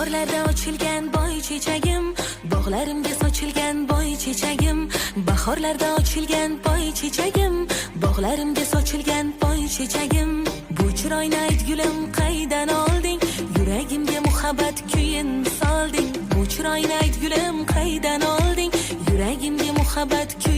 bahorlarda ochilgan boy chechagim, bog'larimga sochilgan boy chechagim, bahorlarda ochilgan boy chechagim, bog'larimga sochilgan boy chechagim. Bu chiroyni ayt gulim qaydan olding, yuragimga muhabbat kuyin solding. Bu chiroyni ayt gulim qaydan olding, yuragimga muhabbat kuyin